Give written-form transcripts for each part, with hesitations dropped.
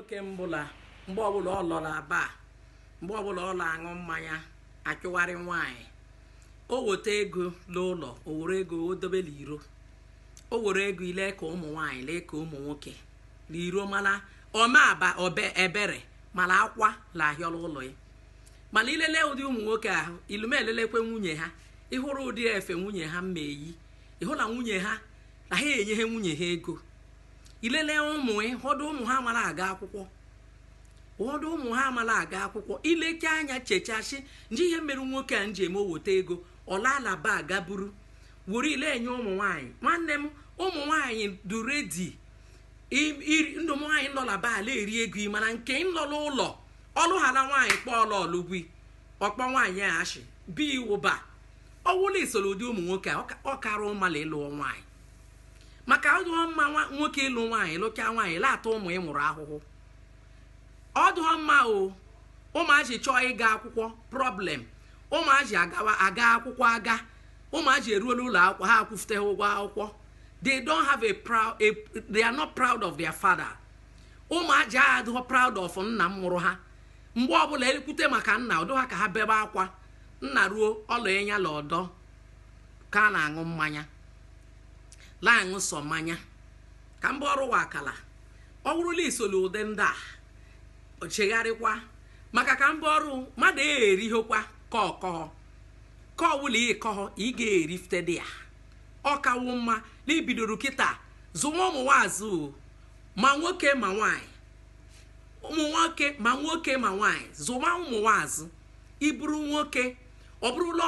nwoke mbụla mgbe ọbụla ọ lọrọ aba mgbe ọbụla ọ na-aṅụ mmanya achụgharị nwaanyị o weta ego n'ụlọ o were ego o dobele iro o were ego ile ka ụmụ nwaanyị lee ka ụmụ nwoke n'iro mana ọmaba ebere mana akwa la ahịọla ụlọ ya mana ilele ụdị ụmụ nwoke ahụ ilume elelekwe nwunye ha ịhụrụ ụdị efe nwunye ha mma eyi ịhụ na nwunye ha na ha enye ha nwunye ha ego ilele ụmụ ụfọdụ ụmụ ha mara aga akwụkwọ ụfọdụ ụmụ ha mara aga akwụkwọ ileke anya chechasị nje ihe mere nwoke a njem oweta ego ọlalaba aga buru wuru ile enye ụmụ nwaanyị nwanne m ụmụ nwaanyị du redi ndụ nwaanyị nọlaba ala eri ego mana nke nlọla ụlọ ọlụ ha na nwaanyị kpọọla ọlụgwi ọkpọ nwaanyị ashị bi ụba ọwụla isoro ụdị ụmụ nwoke ọ kara ụmala ịlụ nwaanyị maka ọdụọ mma nwoke ịlụ nwaanyị lụcha nwaanyị lata ụmụ ị mụrụ ahụhụ ọdụọ mma o ụmụaji chọọ ịga akwụkwọ problem ụmụaji aga akwụkwọ aga ụmụaji eruola ụlọ akwụkwọ ha akwụfute ụgwọ akwụkwọ they don't have they are not proud of their father ụmụaji adịghị proud of nna m mụrụ ha mgbe ọbụla ekwute maka nna ọdụ ha ka ha bebe akwa nna ruo ọlụ enya la ọdọ ka a na-aṅụ mmanya la-aṅụ sọ mmanya ka mba ọrụ wa akala ọ bụrụla isolu ụdị ndị a chegharịkwa maka ka mba ọrụ mmadụ erihokwa ka ọkọghọ ka ọbụla ịkọghọ ị ga-erifte dị ya ọ kawo mma na ibidoro kịta zụwa ụmụ nwazụ ma nwoke ma nwaanyị ụmụ nwoke ma nwoke ma nwaanyị zụwa ụmụ nwazụ iburu nwoke ọ bụrụla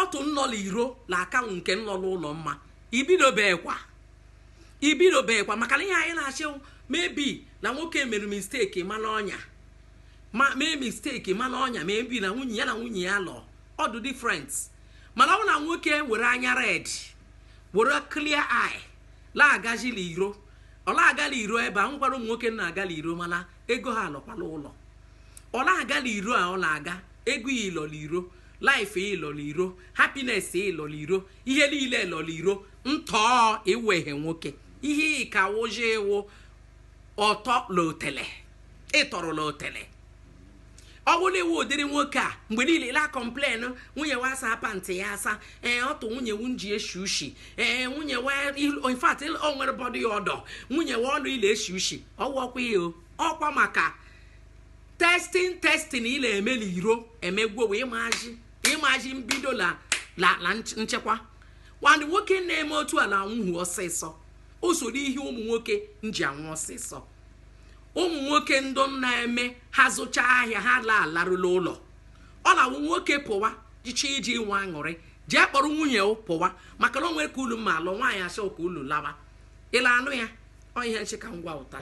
otu nnọla iro la akanwụ nke nnọla ụlọ mma ibidobekwa maka na ihe anyị na-achị mebi na nwoke mere misteki mana ọnya mee misteki mana ọnya mebi na nwunye ya na nwunye ya lọ ọdụ different mana ọ na nwoke were anya red were clear eye la-agajila iro ọ la-agala iro ebe a nwekwara ụmụ nwoke na-agala iro mana ego ha alọkwala ụlọ ọ la-agala iro a ọ na-aga ego ya ịlọla iro life ịlọla iro happiness ịlọla iro ihe niile ịlọla iro ntọọ iweghe nwoke ihe ka wụje ewu ọtọ lotele ịtọrọla otele ọ bụla iwu ụdịrị nwoke a mgbe niile la kọmplen nwunye wa asa pantị ya asa ọtụ nwunye wunji eshi ushi nwunye wa infat o nwere bọdụ ya ọdọ nwunye wa ọnụ ile eshi ushi ọwọkwa ihe ọkwa maka testin ile emela iro emegwo wee ịmaji mbido la nchekwa nwanne nwoke na-eme otu ala nwuhu ọsịsọ usoro ihe ụmụ nwoke nji anwụ ọsịsọ ụmụ nwoke ndụ na-eme ha zụcha ahịa ha larụla ụlọ ọ na nwoke pụwa jicha iji nwa aṅụrị ji akpọrọ nwunye pụwa maka na o nwere ka ulu ma alụ nwaanyị asọ ka ulu lawa ịla anụ ya ọ ihe ncheka ngwa ụta